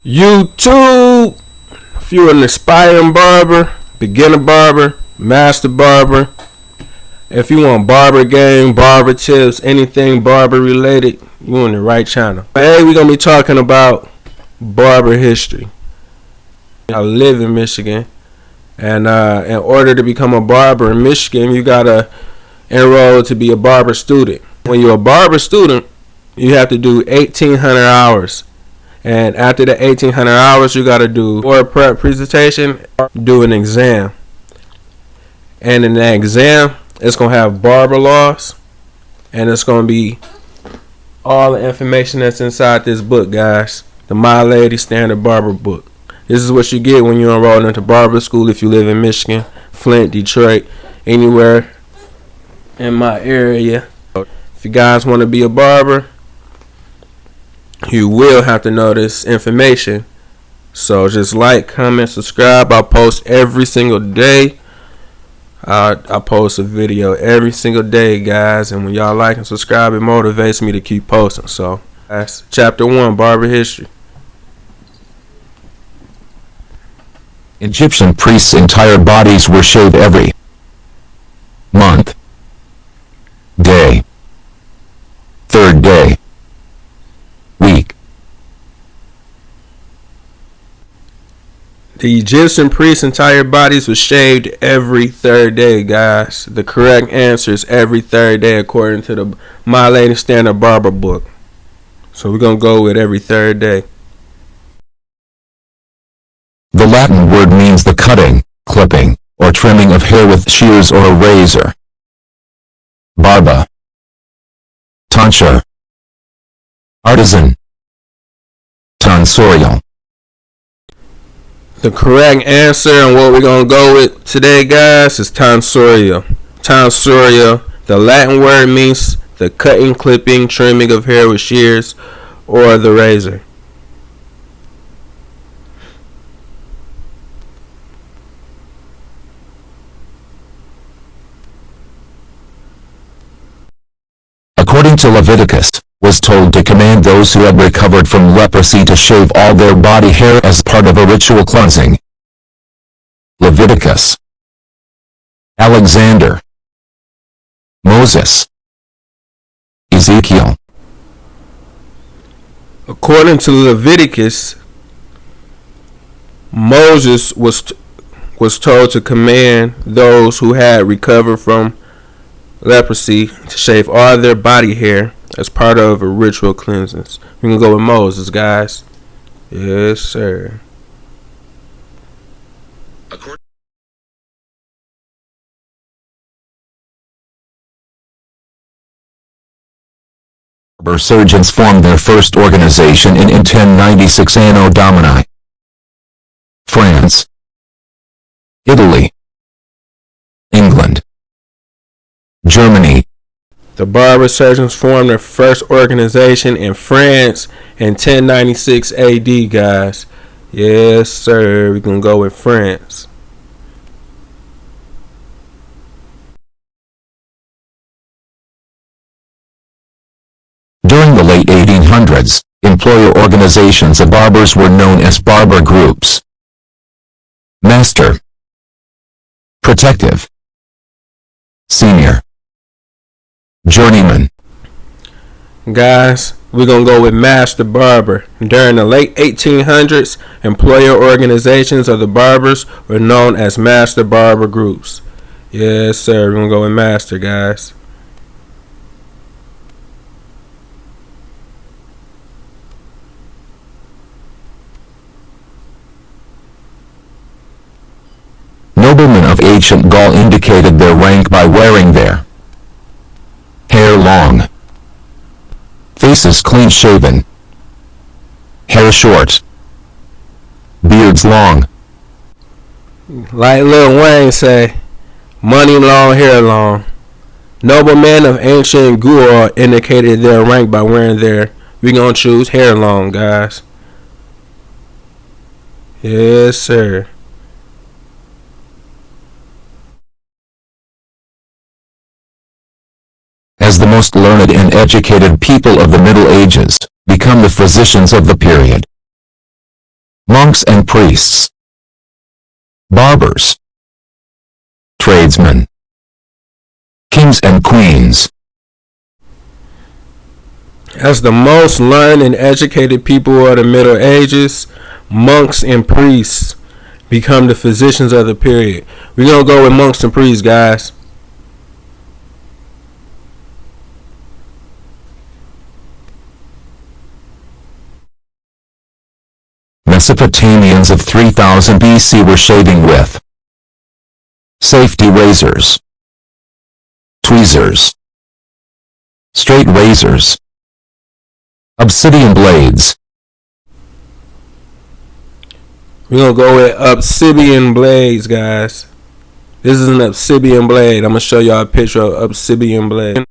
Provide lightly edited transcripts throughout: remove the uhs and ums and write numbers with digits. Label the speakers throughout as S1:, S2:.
S1: YouTube, if you're an aspiring barber, beginner barber, master barber, if you want barber game, barber tips, anything barber related, you're on the right channel. Today we're going to be talking about barber history. I live in Michigan, and in order to become a barber in Michigan, you got to enroll to be a barber student. When you're a barber student, you have to do 1,800 hours. And after the 1,800 hours, you got to do or a prep presentation, do an exam. And in that exam, it's going to have barber laws, and it's going to be all the information that's inside this book, guys. The Milady Standard Barber Book. This is what you get when you enroll into barber school if you live in Michigan, Flint, Detroit, anywhere in my area. If you guys want to be a barber, you will have to know this information. So just like, comment, subscribe. I post every single day. I post a video every single day, guys, and when y'all like and subscribe, it motivates me to keep posting. So that's chapter 1, barber history.
S2: Egyptian priests' entire bodies were shaved every month, day, third day, week.
S1: The Egyptian priests' entire bodies were shaved every third day, guys. The correct answer is every third day according to the Milady Standard Barber Book. So we're going to go with every third day.
S2: The Latin word means the cutting, clipping, or trimming of hair with shears or a razor. Barba, tonsure, artisan, tonsorial.
S1: The correct answer and what we're going to go with today, guys, is tonsorial. Tonsorial, the Latin word means the cutting, clipping, trimming of hair with shears or the razor.
S2: According to Leviticus, was told to command those who had recovered from leprosy to shave all their body hair as part of a ritual cleansing. Leviticus, Alexander, Moses, Ezekiel.
S1: According to Leviticus, Moses was told to command those who had recovered from leprosy to shave all their body hair as part of a ritual cleansing. We're going to go with Moses, guys. Yes, sir.
S2: Barber surgeons formed their first organization in 1096 Anno Domini. France, Italy, England, Germany.
S1: The barber surgeons formed their first organization in France in 1096 AD, guys. Yes, sir. We're going to go with France.
S2: During the late 1800s, employer organizations of barbers were known as barber groups. Master, Protective, Senior, Journeyman.
S1: Guys, we're going to go with Master Barber. During the late 1800s, employer organizations of the barbers were known as Master Barber groups. Yes, sir. We're going to go with Master, guys.
S2: Noblemen of ancient Gaul indicated their rank by wearing their hair long, faces clean-shaven, hair short, beards long.
S1: Like Lil Wayne say, money long, hair long. Noblemen of ancient Gaul indicated their rank by wearing their, we're going to choose hair long, guys. Yes, sir.
S2: As the most learned and educated people of the Middle Ages, become the physicians of the period. monks and priests, barbers, tradesmen, kings and queens.
S1: As the most learned and educated people of the Middle Ages, monks and priests become the physicians of the period. We're going to go with monks and priests, guys.
S2: Mesopotamians of 3000 BC were shaving with safety razors, tweezers, straight razors, obsidian blades.
S1: We're going to go with obsidian blades, guys. This is an obsidian blade. I'm going to show y'all a picture of obsidian blade.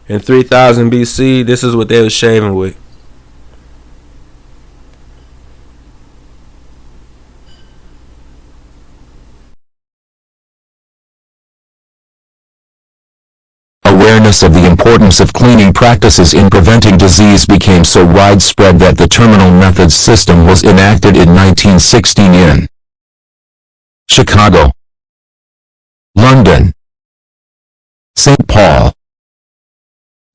S1: In 3000 BC, this is what they were shaving with.
S2: Awareness of the importance of cleaning practices in preventing disease became so widespread that the terminal methods system was enacted in 1916 in Chicago, London, St. Paul,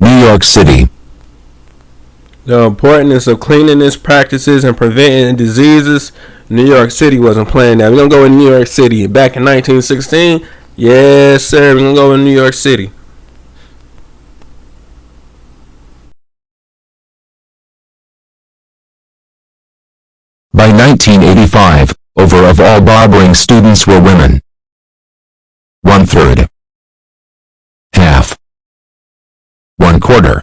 S2: New York City.
S1: The importance of cleanliness practices and preventing diseases. New York City wasn't playing that. We're going to go with New York City. Back in 1916, yes, sir, we're going to go with New York City.
S2: By 1985, over of all barbering students were women. 1/3, half, 1/4,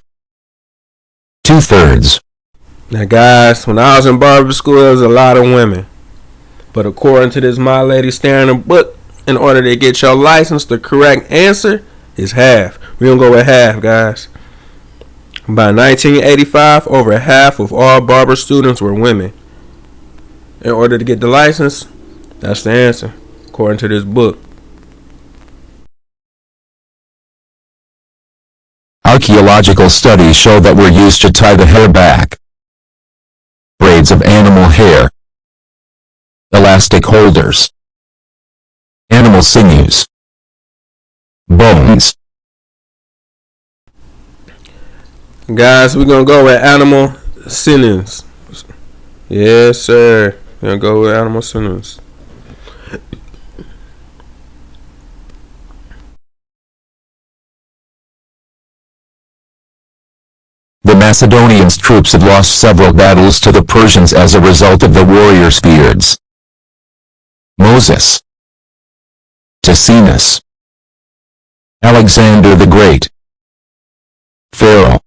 S2: 2/3.
S1: Now, guys, when I was in barber school, there was a lot of women. But according to this Milady standard book, in order to get your license, the correct answer is half. We're going to go with half, guys. By 1985, over half of all barber students were women. In order to get the license, that's the answer, according to this book.
S2: Archaeological studies show that were used to tie the hair back. Braids of animal hair, elastic holders, animal sinews, bones.
S1: Guys, we're going to go with animal sinews. Yes, sir. We're going to go with animal sinews.
S2: The Macedonians' troops had lost several battles to the Persians as a result of the warriors' beards. Moses, Ticinus, Alexander the Great, Pharaoh.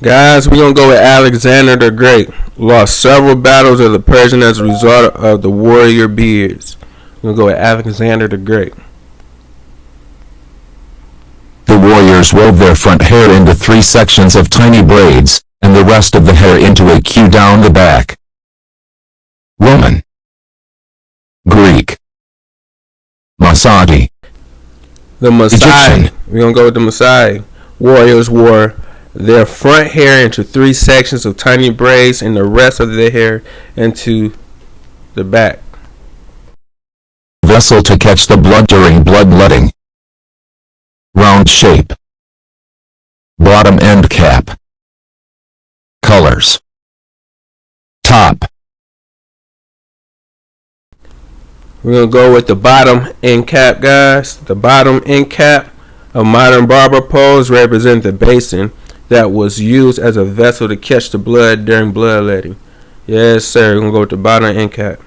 S1: Guys, we're going to go with Alexander the Great. Lost several battles of the Persian as a result of the warrior beards. We're going to go with Alexander the Great.
S2: The warriors wove their front hair into 3 sections of tiny braids, and the rest of the hair into a queue down the back. Roman, Greek, Masadi.
S1: The Maasai.
S2: Egyptian.
S1: We're going to go with the Maasai. Warriors wore their front hair into 3 sections of tiny braids and the rest of their hair into the back.
S2: Vessel to catch the blood during bloodletting. Round shape. Bottom end cap. Colors. Top.
S1: We're going to go with the bottom end cap, guys. The bottom end cap of modern barber poles represent the basin that was used as a vessel to catch the blood during bloodletting. Yes, sir. We're going to go with the bottom end cap.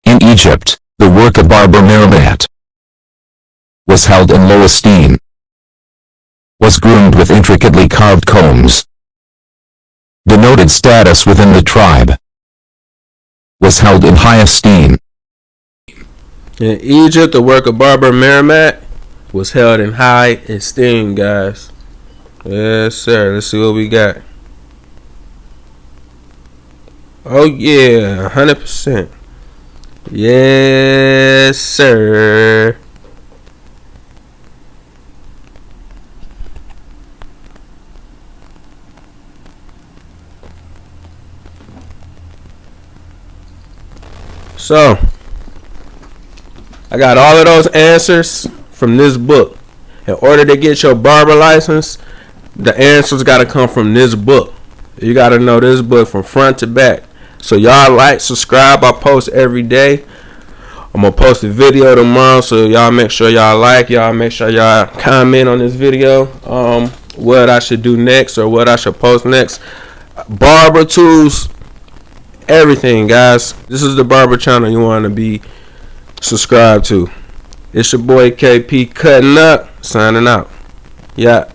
S2: In Egypt, the work of Barber Mermat was held in low esteem, was groomed with intricately carved combs, denoted status within the tribe, was held in high esteem.
S1: In Egypt, the work of Barber Mermat was held in high esteem, guys. Yes, sir. Let's see what we got. Oh yeah, 100%. Yes, sir. So, I got all of those answers from this book. In order to get your barber license, the answers got to come from this book. You got to know this book from front to back. So y'all like, subscribe. I post every day. I'm going to post a video tomorrow, so y'all make sure y'all like. Y'all make sure y'all comment on this video. What I should do next or what I should post next. Barber tools, everything, guys. This is the barber channel you want to be subscribed to. It's your boy KP cutting up, signing out. Yeah.